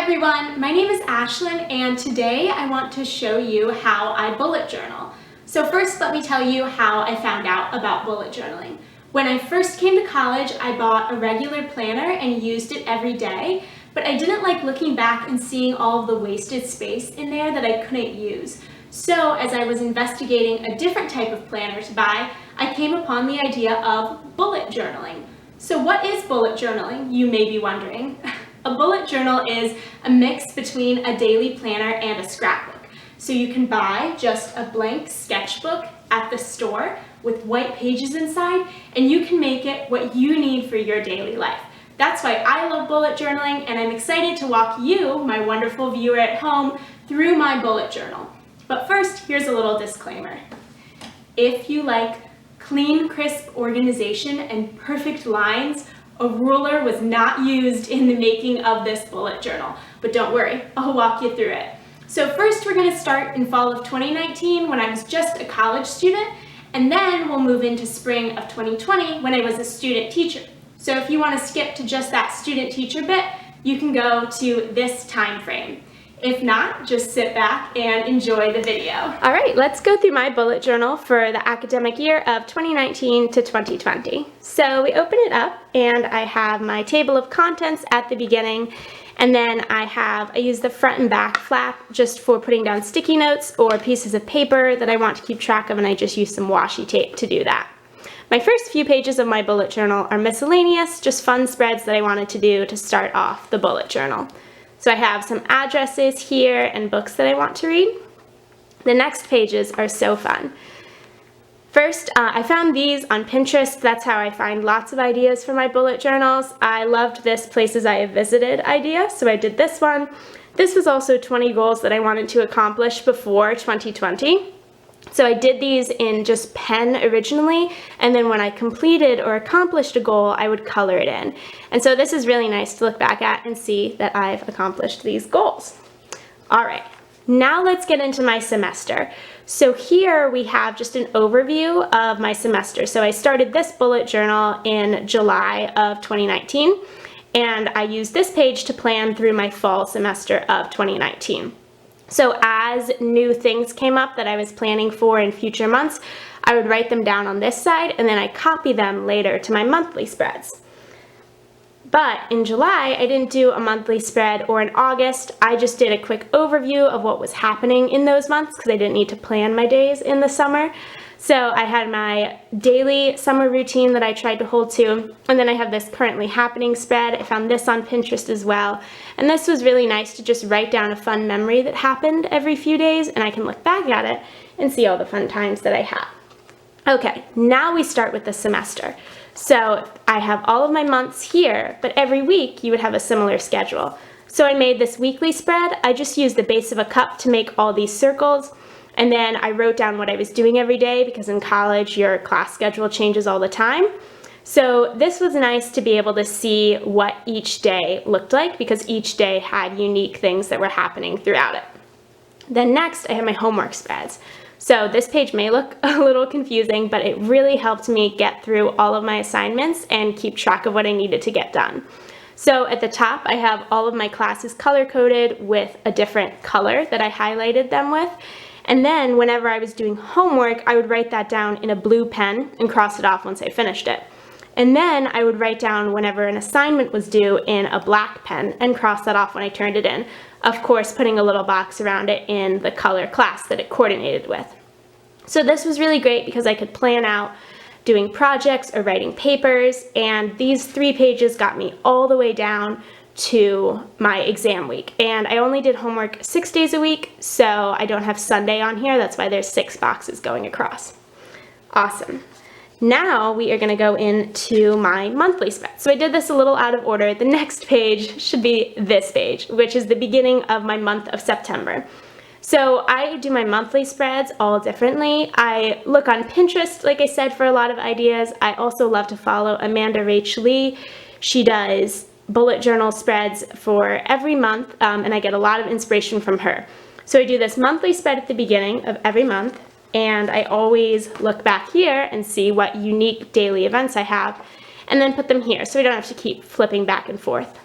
everyone, my name is Ashlyn and today I want to show you how I bullet journal. So first let me tell you how I found out about bullet journaling. When I first came to college, I bought a regular planner and used it every day, but I didn't like looking back and seeing all of the wasted space in there that I couldn't use. So as I was investigating a different type of planner to buy, I came upon the idea of bullet journaling. So what is bullet journaling, you may be wondering? A bullet journal is a mix between a daily planner and a scrapbook. So you can buy just a blank sketchbook at the store with white pages inside, and you can make it what you need for your daily life. That's why I love bullet journaling, and I'm excited to walk you, my wonderful viewer at home, through my bullet journal. But first, here's a little disclaimer. If you like clean, crisp organization and perfect lines, a ruler was not used in the making of this bullet journal, but don't worry, I'll walk you through it. So first we're going to start in fall of 2019 when I was just a college student, and then we'll move into spring of 2020 when I was a student teacher. So if you want to skip to just that student teacher bit, you can go to this time frame. If not, just sit back and enjoy the video. All right, let's go through my bullet journal for the academic year of 2019 to 2020. So we open it up and I have my table of contents at the beginning, and then I use the front and back flap just for putting down sticky notes or pieces of paper that I want to keep track of, and I just use some washi tape to do that. My first few pages of my bullet journal are miscellaneous, just fun spreads that I wanted to do to start off the bullet journal. So I have some addresses here and books that I want to read. The next pages are so fun. First, I found these on Pinterest. That's how I find lots of ideas for my bullet journals. I loved this places I have visited idea, so I did this one. This was also 20 goals that I wanted to accomplish before 2020. So I did these in just pen originally, and then when I completed or accomplished a goal, I would color it in. And so this is really nice to look back at and see that I've accomplished these goals. All right, now let's get into my semester. So here we have just an overview of my semester. So I started this bullet journal in July of 2019, and I used this page to plan through my fall semester of 2019. So as new things came up that I was planning for in future months, I would write them down on this side, and then I copy them later to my monthly spreads. But in July, I didn't do a monthly spread, or in August, I just did a quick overview of what was happening in those months because I didn't need to plan my days in the summer. So I had my daily summer routine that I tried to hold to, and then I have this currently happening spread. I found this on Pinterest as well, and this was really nice to just write down a fun memory that happened every few days, and I can look back at it and see all the fun times that I had. Okay, now we start with the semester. So I have all of my months here, but every week you would have a similar schedule. So I made this weekly spread. I just used the base of a cup to make all these circles. And then I wrote down what I was doing every day because in college your class schedule changes all the time. So this was nice to be able to see what each day looked like because each day had unique things that were happening throughout it. Then next I have my homework spreads. So this page may look a little confusing, but it really helped me get through all of my assignments and keep track of what I needed to get done. So at the top I have all of my classes color-coded with a different color that I highlighted them with. And then whenever I was doing homework, I would write that down in a blue pen and cross it off once I finished it. And then I would write down whenever an assignment was due in a black pen and cross that off when I turned it in. Of course, putting a little box around it in the color class that it coordinated with. So this was really great because I could plan out doing projects or writing papers, and these 3 pages got me all the way down to my exam week. And I only did homework 6 days a week, so I don't have Sunday on here. That's why there's 6 boxes going across. Awesome. Now we are going to go into my monthly spread. So I did this a little out of order. The next page should be this page, which is the beginning of my month of September. So I do my monthly spreads all differently. I look on Pinterest, like I said, for a lot of ideas. I also love to follow Amanda Rach Lee. She does bullet journal spreads for every month, and I get a lot of inspiration from her. So I do this monthly spread at the beginning of every month, and I always look back here and see what unique daily events I have, and then put them here so I don't have to keep flipping back and forth.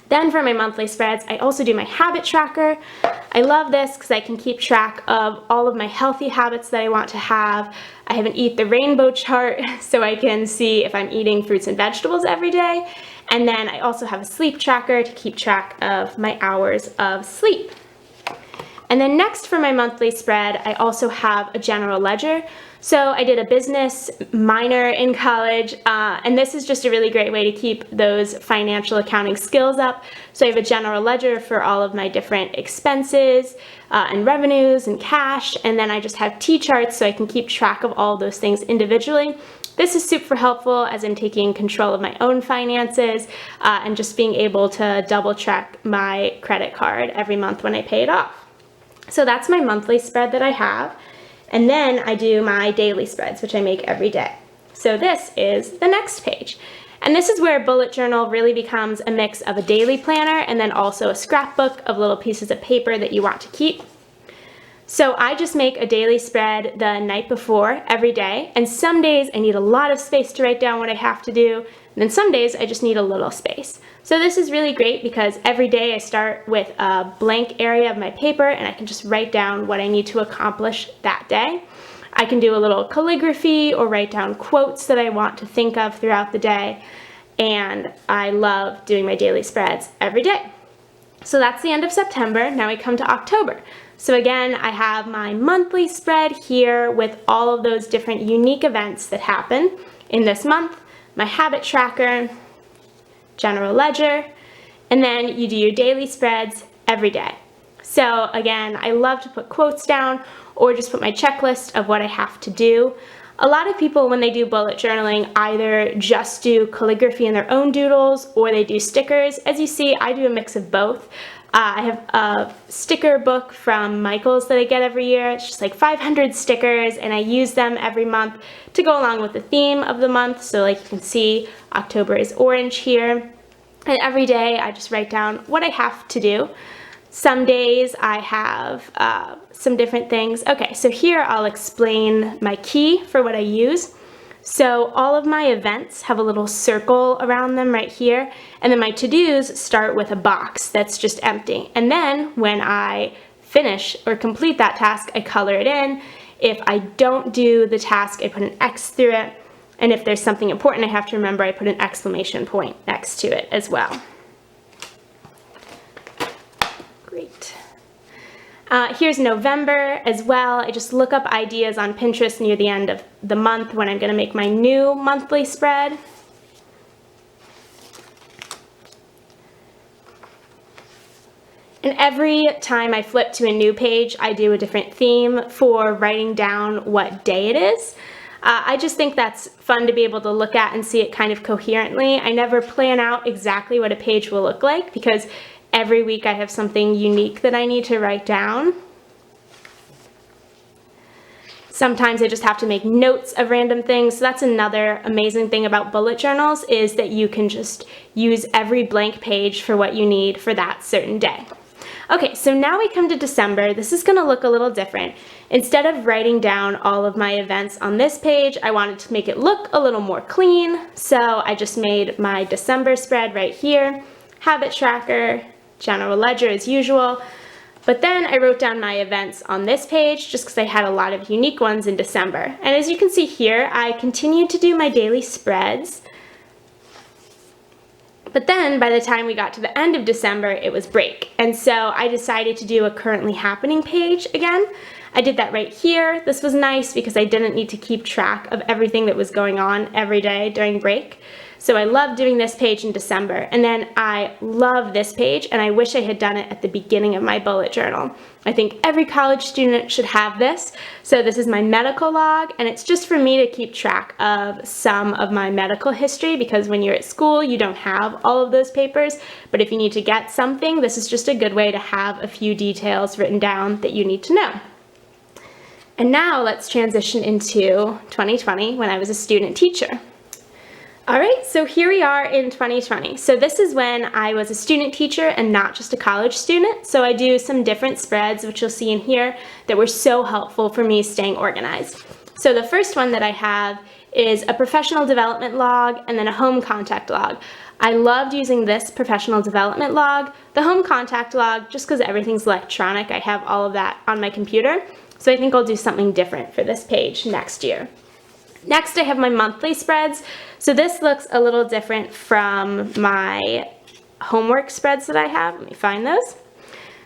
Then for my monthly spreads, I also do my habit tracker. I love this because I can keep track of all of my healthy habits that I want to have. I have an Eat the Rainbow chart so I can see if I'm eating fruits and vegetables every day. And then I also have a sleep tracker to keep track of my hours of sleep. And then next for my monthly spread, I also have a general ledger. So I did a business minor in college, and this is just a really great way to keep those financial accounting skills up. So I have a general ledger for all of my different expenses and revenues and cash, and then I just have T-charts so I can keep track of all those things individually. This is super helpful as I'm taking control of my own finances and just being able to double check my credit card every month when I pay it off. So that's my monthly spread that I have. And then I do my daily spreads, which I make every day. So this is the next page. And this is where a bullet journal really becomes a mix of a daily planner and then also a scrapbook of little pieces of paper that you want to keep. So I just make a daily spread the night before every day, and some days I need a lot of space to write down what I have to do, and then some days I just need a little space. So this is really great because every day I start with a blank area of my paper and I can just write down what I need to accomplish that day. I can do a little calligraphy or write down quotes that I want to think of throughout the day, and I love doing my daily spreads every day. So that's the end of September. Now we come to October. So again, I have my monthly spread here with all of those different unique events that happen in this month, my habit tracker, general ledger, and then you do your daily spreads every day. So again, I love to put quotes down or just put my checklist of what I have to do. A lot of people, when they do bullet journaling, either just do calligraphy in their own doodles or they do stickers. As you see, I do a mix of both. I have a sticker book from Michaels that I get every year. It's just like 500 stickers, and I use them every month to go along with the theme of the month. So like you can see, October is orange here. And every day I just write down what I have to do. Some days I have some different things. Okay, so here I'll explain my key for what I use. So all of my events have a little circle around them right here, and then my to-dos start with a box that's just empty. And then when I finish or complete that task, I color it in. If I don't do the task, I put an X through it. And if there's something important I have to remember, I put an exclamation point next to it as well. Great. Here's November as well. I just look up ideas on Pinterest near the end of the month when I'm going to make my new monthly spread. And every time I flip to a new page, I do a different theme for writing down what day it is. I just think that's fun to be able to look at and see it kind of coherently. I never plan out exactly what a page will look like because every week I have something unique that I need to write down. Sometimes I just have to make notes of random things. So that's another amazing thing about bullet journals, is that you can just use every blank page for what you need for that certain day. Okay, so now we come to December. This is going to look a little different. Instead of writing down all of my events on this page, I wanted to make it look a little more clean. So I just made my December spread right here, habit tracker, general ledger as usual. But then I wrote down my events on this page just because I had a lot of unique ones in December. And as you can see here, I continued to do my daily spreads. But then by the time we got to the end of December, it was break. And so I decided to do a currently happening page again. I did that right here. This was nice because I didn't need to keep track of everything that was going on every day during break. So I love doing this page in December. And then I love this page, and I wish I had done it at the beginning of my bullet journal. I think every college student should have this. So this is my medical log, and it's just for me to keep track of some of my medical history, because when you're at school, you don't have all of those papers. But if you need to get something, this is just a good way to have a few details written down that you need to know. And now let's transition into 2020 when I was a student teacher. All right, so here we are in 2020. So this is when I was a student teacher and not just a college student. So I do some different spreads, which you'll see in here, that were so helpful for me staying organized. So the first one that I have is a professional development log and then a home contact log. I loved using this professional development log, the home contact log, just because everything's electronic. I have all of that on my computer. So I think I'll do something different for this page next year. Next, I have my monthly spreads. So this looks a little different from my homework spreads that I have. Let me find those.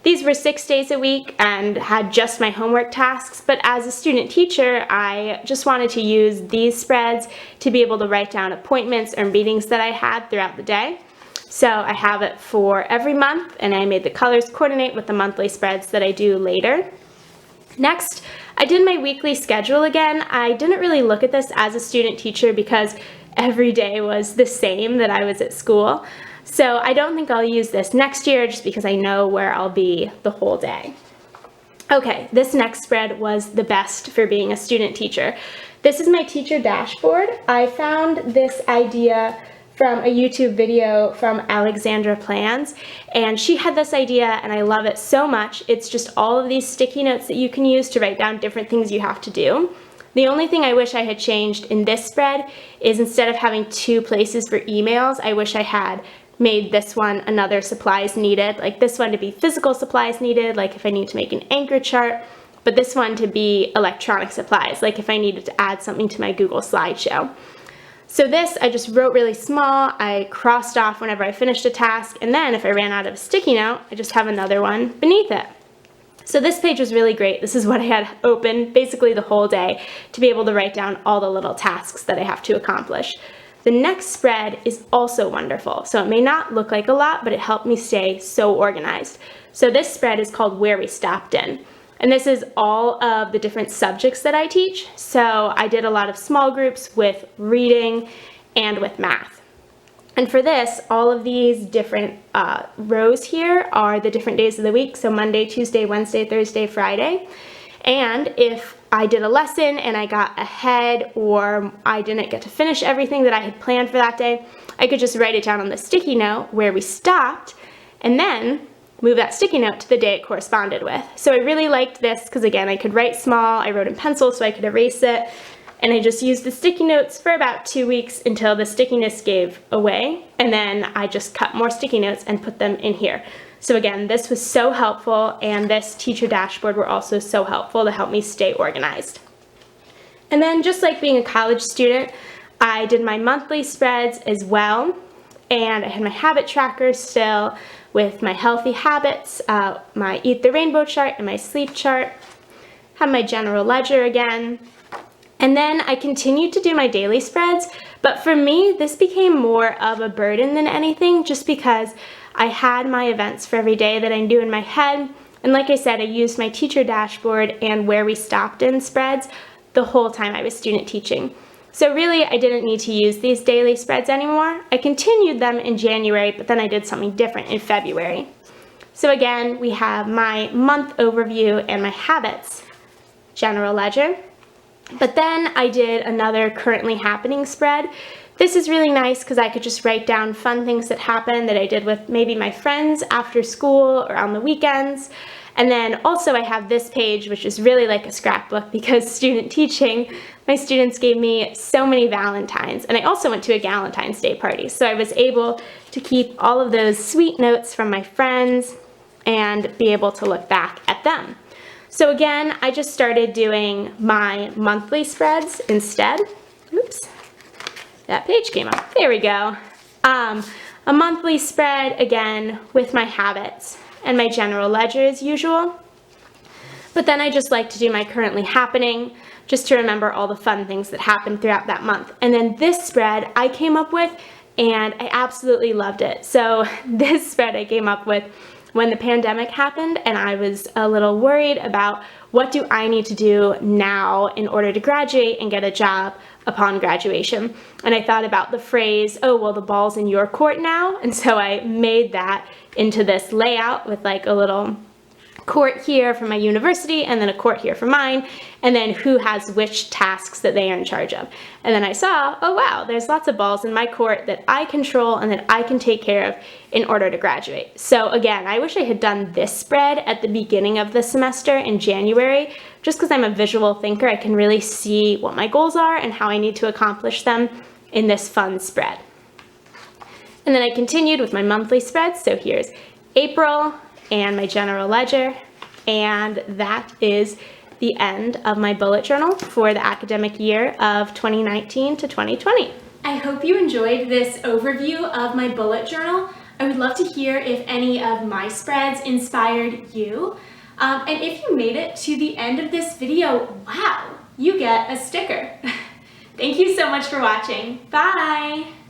These were 6 days a week and had just my homework tasks, but as a student teacher, I just wanted to use these spreads to be able to write down appointments or meetings that I had throughout the day. So I have it for every month, and I made the colors coordinate with the monthly spreads that I do later. Next, I did my weekly schedule again. I didn't really look at this as a student teacher because every day was the same that I was at school. So I don't think I'll use this next year just because I know where I'll be the whole day. Okay, this next spread was the best for being a student teacher. This is my teacher dashboard. I found this idea from a YouTube video from Alexandra Plans, and she had this idea and I love it so much. It's just all of these sticky notes that you can use to write down different things you have to do. The only thing I wish I had changed in this spread is instead of having 2 places for emails, I wish I had made this one another supplies needed, like this one to be physical supplies needed, like if I need to make an anchor chart, but this one to be electronic supplies, like if I needed to add something to my Google slideshow. So this I just wrote really small, I crossed off whenever I finished a task, and then if I ran out of a sticky note, I just have another one beneath it. So this page was really great. This is what I had open basically the whole day to be able to write down all the little tasks that I have to accomplish. The next spread is also wonderful. So it may not look like a lot, but it helped me stay so organized. So this spread is called Where We Stopped In. And this is all of the different subjects that I teach. So I did a lot of small groups with reading and with math. And for this, all of these different rows here are the different days of the week. So Monday, Tuesday, Wednesday, Thursday, Friday. And if I did a lesson and I got ahead or I didn't get to finish everything that I had planned for that day, I could just write it down on the sticky note where we stopped and then move that sticky note to the day it corresponded with. So I really liked this because again, I could write small, I wrote in pencil so I could erase it, and I just used the sticky notes for about 2 weeks until the stickiness gave away, and then I just cut more sticky notes and put them in here. So again, this was so helpful, and this teacher dashboard were also so helpful to help me stay organized. And then just like being a college student, I did my monthly spreads as well, and I had my habit tracker still with my healthy habits, my Eat the Rainbow chart and my sleep chart, have my general ledger again, and then I continued to do my daily spreads, but for me, this became more of a burden than anything just because I had my events for every day that I knew in my head, and like I said, I used my teacher dashboard and Where We Stopped In spreads the whole time I was student teaching. So really, I didn't need to use these daily spreads anymore. I continued them in January, but then I did something different in February. So again, we have my month overview and my habits general ledger. But then I did another currently happening spread. This is really nice because I could just write down fun things that happened that I did with maybe my friends after school or on the weekends. And then also I have this page, which is really like a scrapbook because student teaching, my students gave me so many Valentines. And I also went to a Galentine's Day party. So I was able to keep all of those sweet notes from my friends and be able to look back at them. So again, I just started doing my monthly spreads instead. Oops. That page came up. There we go. A monthly spread, again, with my habits and my general ledger as usual. But then I just like to do my currently happening, just to remember all the fun things that happened throughout that month. And then this spread I came up with, and I absolutely loved it. So this spread I came up with when the pandemic happened, and I was a little worried about what do I need to do now in order to graduate and get a job upon graduation. And I thought about the phrase, oh, well, the ball's in your court now. And so I made that into this layout with like a little court here for my university and then a court here for mine, and then who has which tasks that they are in charge of. And then I saw, oh wow, there's lots of balls in my court that I control and that I can take care of in order to graduate. So again, I wish I had done this spread at the beginning of the semester in January, just because I'm a visual thinker. I can really see what my goals are and how I need to accomplish them in this fun spread. And then I continued with my monthly spreads. So here's April and my general ledger. And that is the end of my bullet journal for the academic year of 2019 to 2020. I hope you enjoyed this overview of my bullet journal. I would love to hear if any of my spreads inspired you. And if you made it to the end of this video, wow, you get a sticker. Thank you so much for watching. Bye!